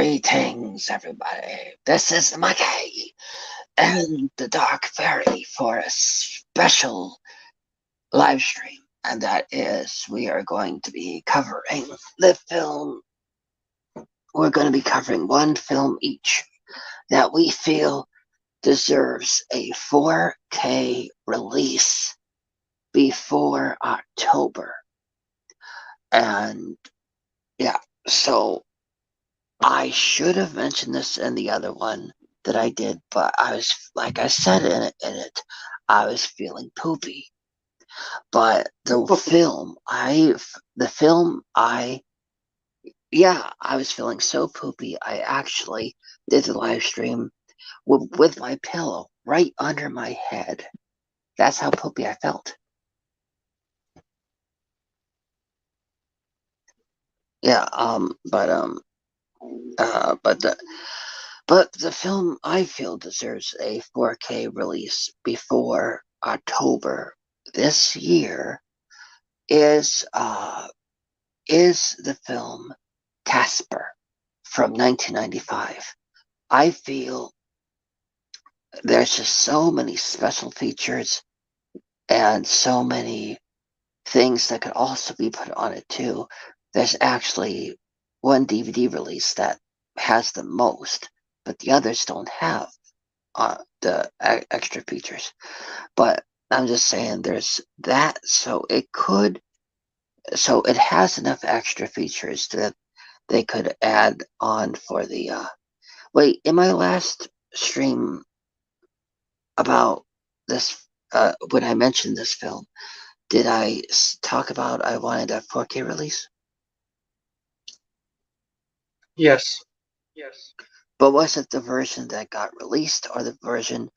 Greetings, everybody. This is Mikey and the Dark Fairy for a special live stream. And that is, we are going to be covering the film. We're going to be covering one film each that we feel deserves a 4K release before October. And yeah, so I should have mentioned this in the other one that I did, but I was, like I said in it, I was feeling poopy. But I was feeling so poopy. I actually did the live stream with my pillow right under my head. That's how poopy I felt. Yeah, but the film I feel deserves a 4K release before October this year is the film Casper from 1995. I feel there's just so many special features and so many things that could also be put on it too. There's actually one DVD release that has the most, but the others don't have the extra features. But I'm just saying there's that, so it has enough extra features that they could add on for the wait, in my last stream about this, when I mentioned this film, did I talk about I wanted a 4K release? Yes. But was it the version that got released or the version?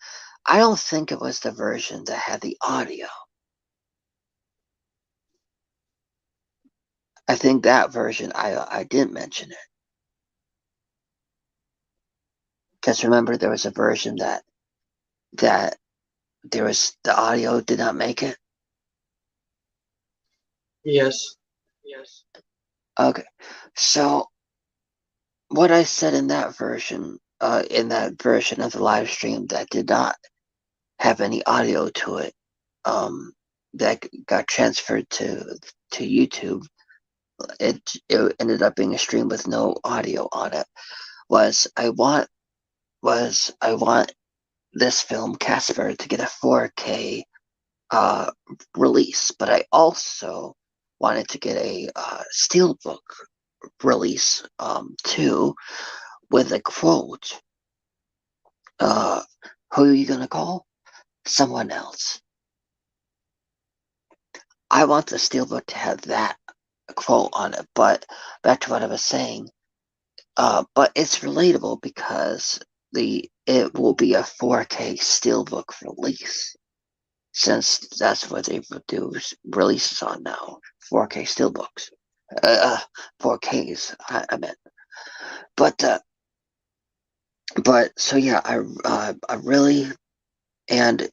I don't think it was the version that had the audio. I think that version I didn't mention it. Because remember there was a version that there was the audio did not make it. Yes. Okay. So what I said in that version of the live stream that did not have any audio to it, that got transferred to YouTube, it ended up being a stream with no audio on it. I want this film Casper to get a 4K release, but I also wanted to get a steelbook release too, with a quote. Who are you gonna call? Someone else. I want the steelbook to have that quote on it, but back to what I was saying. But it's relatable because it will be a 4K steelbook release, since that's what they do releases on now. 4K steelbooks. 4Ks, I meant. But so yeah, I really, and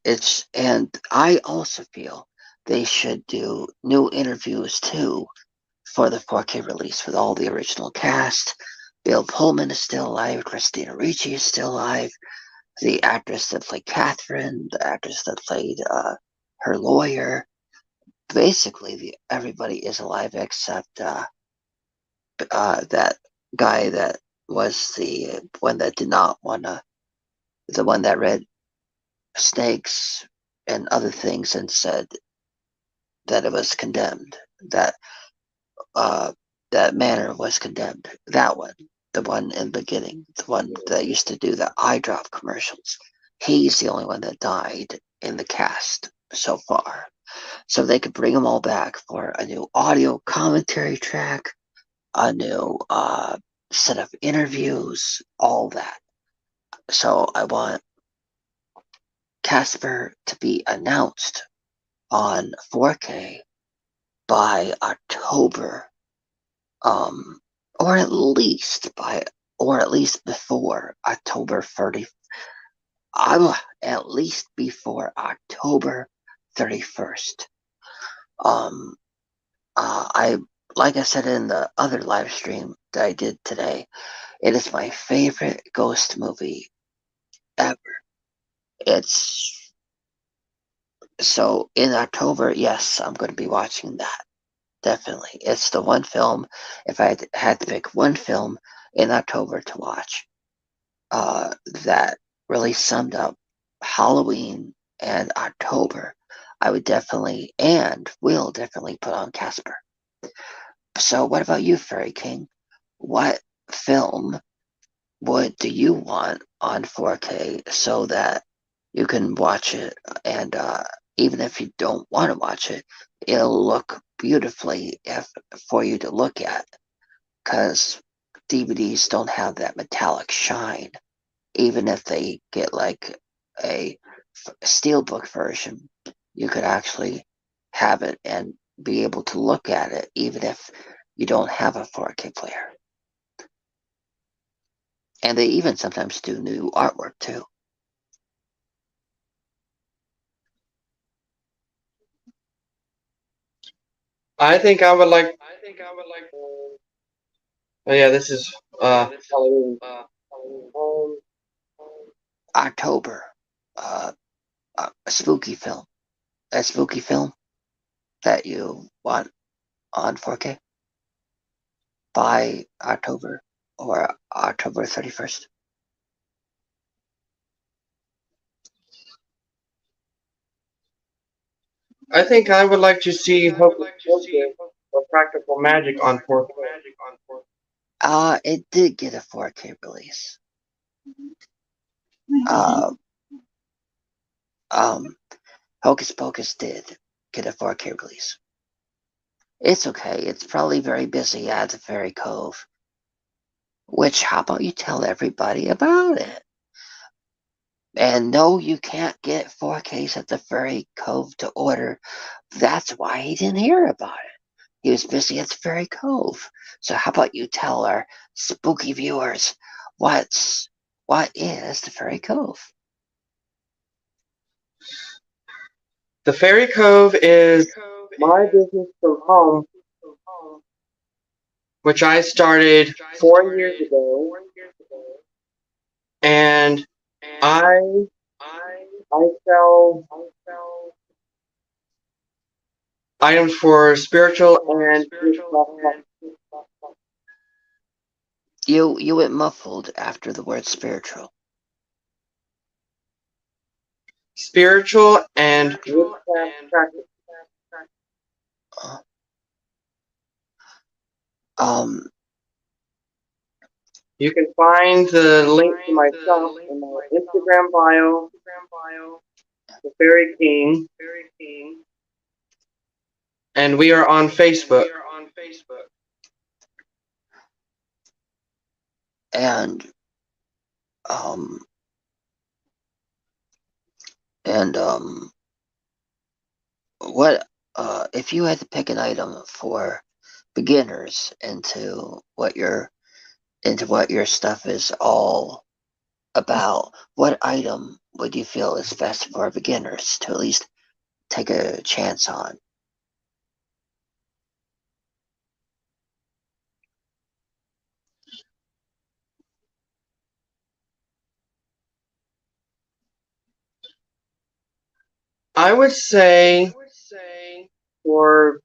I also feel they should do new interviews too for the 4K release with all the original cast. Bill Pullman is still alive. Christina Ricci is still alive. The actress that played Catherine, the actress that played her lawyer. Basically, everybody is alive except that guy that was the one that did not want to, the one that read snakes and other things and said that it was condemned. Uh, that manor was condemned. That one, the one in the beginning, the one that used to do the eye drop commercials. He's the only one that died in the cast so far. So they could bring them all back for a new audio commentary track, a new set of interviews, all that. So I want Casper to be announced on 4K by October, or at least before October 30. At least before October 31st. I like I said in the other live stream that I did today, It is my favorite ghost movie ever. It's so in October, yes, I'm going to be watching that. Definitely. It's the one film, if I had to pick one film in October to watch, that really summed up Halloween and October, I would definitely and will definitely put on Casper. So, what about you, Fairy King? What film do you want on 4K so that you can watch it and even if you don't want to watch it, it'll look beautifully for you to look at because DVDs don't have that metallic shine. Even if they get like a steelbook version, you could actually have it and be able to look at it even if you don't have a 4K player. And they even sometimes do new artwork too. I think I would like. Oh yeah, this is Halloween. Um, October, uh, a spooky film that you want on 4K by October or October 31st. I think I would like to see Hocus Pocus or Practical Magic on 4K. It did get a 4K release. Uh, um, Hocus Pocus did get a 4K release. It's okay. It's probably very busy at the Fairy Cove. Which, how about you tell everybody about it? And no, you can't get 4Ks at the Fairy Cove to order. That's why he didn't hear about it. He was busy at the Fairy Cove. So how about you tell our spooky viewers what is the Fairy Cove? The Fairy Cove is my business from home, which I started 4 years ago, and I I sell items for spiritual and witchcraft You went muffled after the word practices. Uh, Um, You can find the link to my shop in my Instagram bio, The Fairy King, and we are on Facebook. and um, and what if you had to pick an item for beginners into what your stuff is all about, what item would you feel is best for beginners to at least take a chance on? I would say for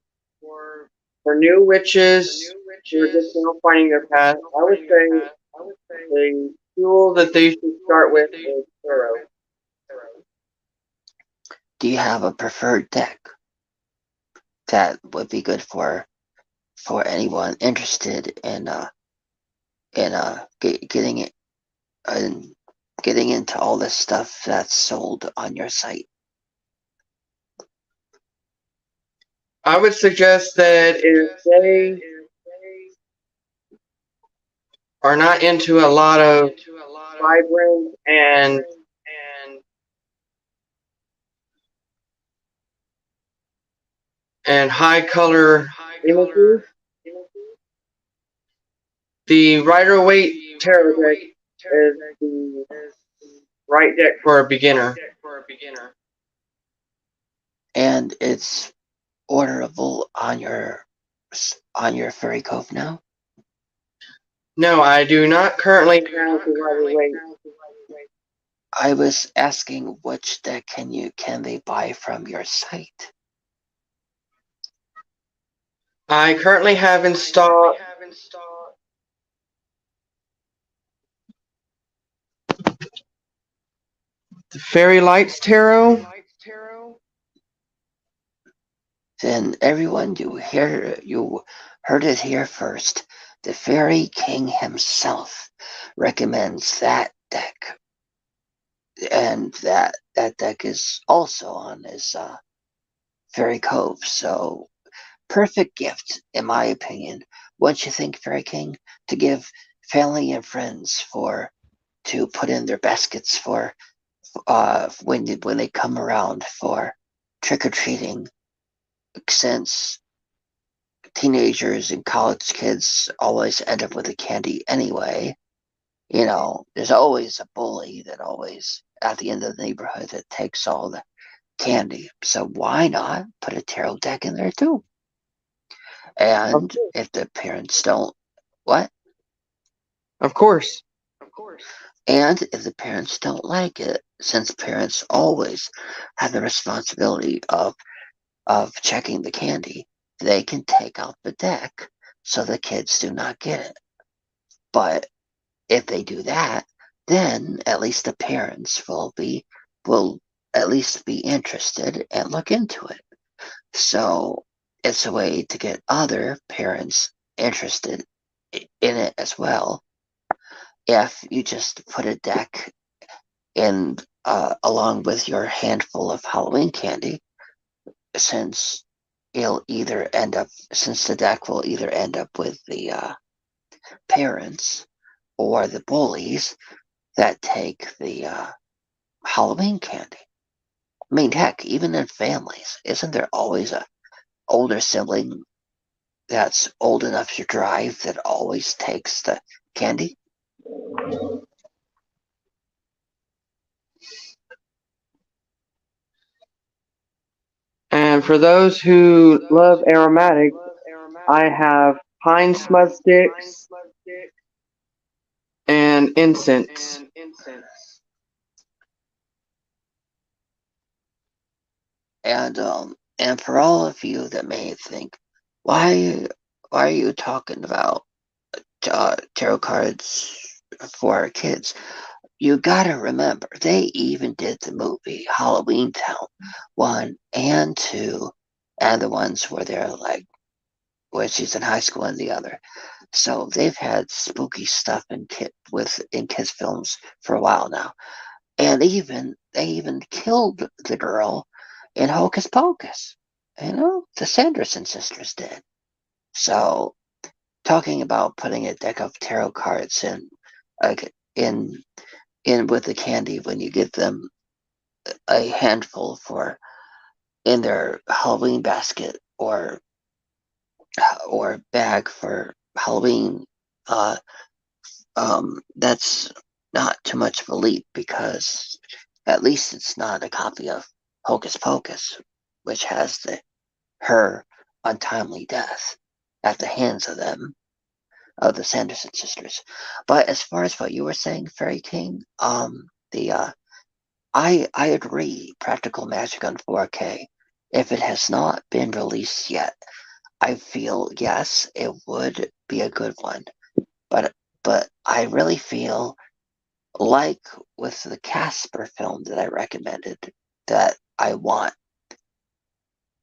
for new witches who are just now finding their path, I would say the tool that they should start with is tarot. Do you have a preferred deck that would be good for anyone interested in getting it and getting into all this stuff that's sold on your site? I would suggest that if they are not into a lot of vibrant and high color images, the Rider Waite Tarot deck is the right deck for a beginner. And it's orderable on your Furry Cove now? No, I do not currently have the Rider Waite. I was asking which deck can they buy from your site? I currently have installed the Fairy Lights Tarot. Then everyone, you heard it here first. The Fairy King himself recommends that deck, and that deck is also on his Fairy Cove. So perfect gift, in my opinion. What you think, Fairy King, to give family and friends to put in their baskets for when they come around for trick or treating, since teenagers and college kids always end up with the candy anyway. There's always a bully that always at the end of the neighborhood that takes all the candy. So why not put a tarot deck in there too? And if the parents don't, what? Of course. And if the parents don't like it, since parents always have the responsibility of checking the candy, they can take out the deck so the kids do not get it. But if they do that, then at least the parents will at least be interested and look into it. So it's a way to get other parents interested in it as well. If you just put a deck in along with your handful of Halloween candy, since since the deck will either end up with the parents or the bullies that take the Halloween candy. I mean, heck, even in families, isn't there always a older sibling that's old enough to drive that always takes the candy? And for those who love aromatic, I have pine smudge sticks and incense. And for all of you that may think, why are you talking about tarot cards for kids? You gotta remember, they even did the movie Halloween Town 1 and 2, and the ones where they're like, where she's in high school and the other. So they've had spooky stuff in kids films for a while now. And they even killed the girl in Hocus Pocus. The Sanderson sisters did. So talking about putting a deck of tarot cards like in with the candy when you give them a handful for in their Halloween basket or bag for Halloween, uh, that's not too much of a leap because at least it's not a copy of Hocus Pocus, which has her untimely death at the hands of the Sanderson sisters. But as far as what you were saying, Fairy King, the I agree. Practical Magic on 4K, if it has not been released yet, I feel yes, it would be a good one. But I really feel like with the Casper film that I recommended, that I want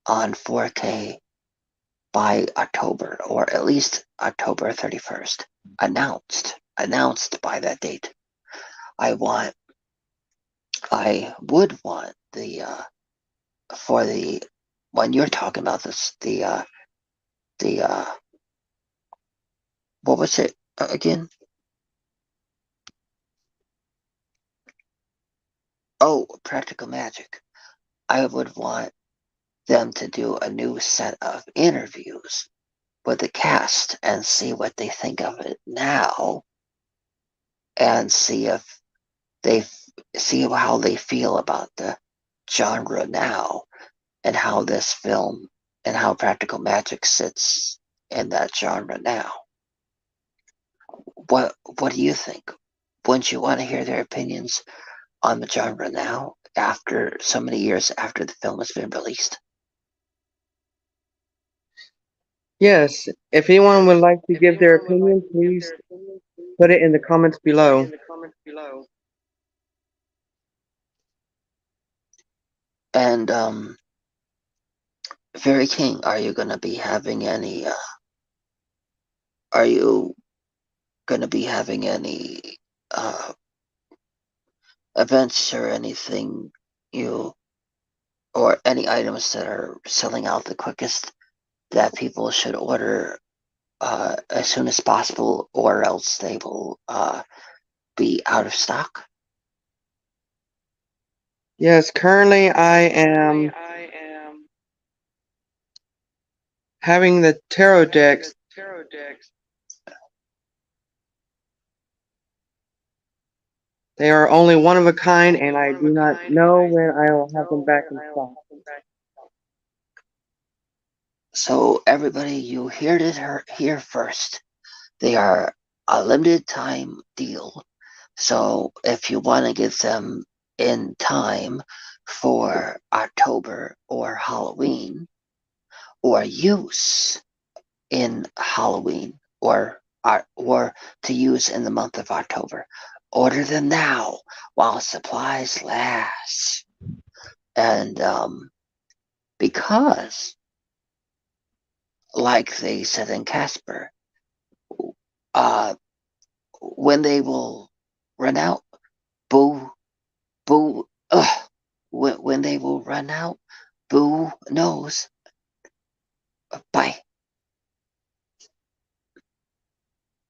on 4K by October, or at least October 31st, announced by that date. I would want for the when you're talking about this, the what was it again? Oh, Practical Magic. I would want them to do a new set of interviews with the cast and see what they think of it now, and they see how they feel about the genre now, and how this film and how Practical Magic sits in that genre now. what do you think? Wouldn't you want to hear their opinions on the genre now, after so many years after the film has been released? Yes, if anyone would like to give their opinion, please put it in the comments below. And Fairy King, are you gonna be having any? Are you gonna be having any events or anything you or any items that are selling out the quickest that people should order as soon as possible, or else they will be out of stock? Yes, currently I am having the tarot decks. They are only one of a kind, and I do not know when I will have them back in stock. So everybody, you heard it here first. They are a limited time deal. So if you want to get them in time for October or Halloween, or use in Halloween, or to use in the month of October, order them now while supplies last. And because, like they said in Casper, uh, when they will run out, Boo, Boo, when they will run out, Boo knows. Bye.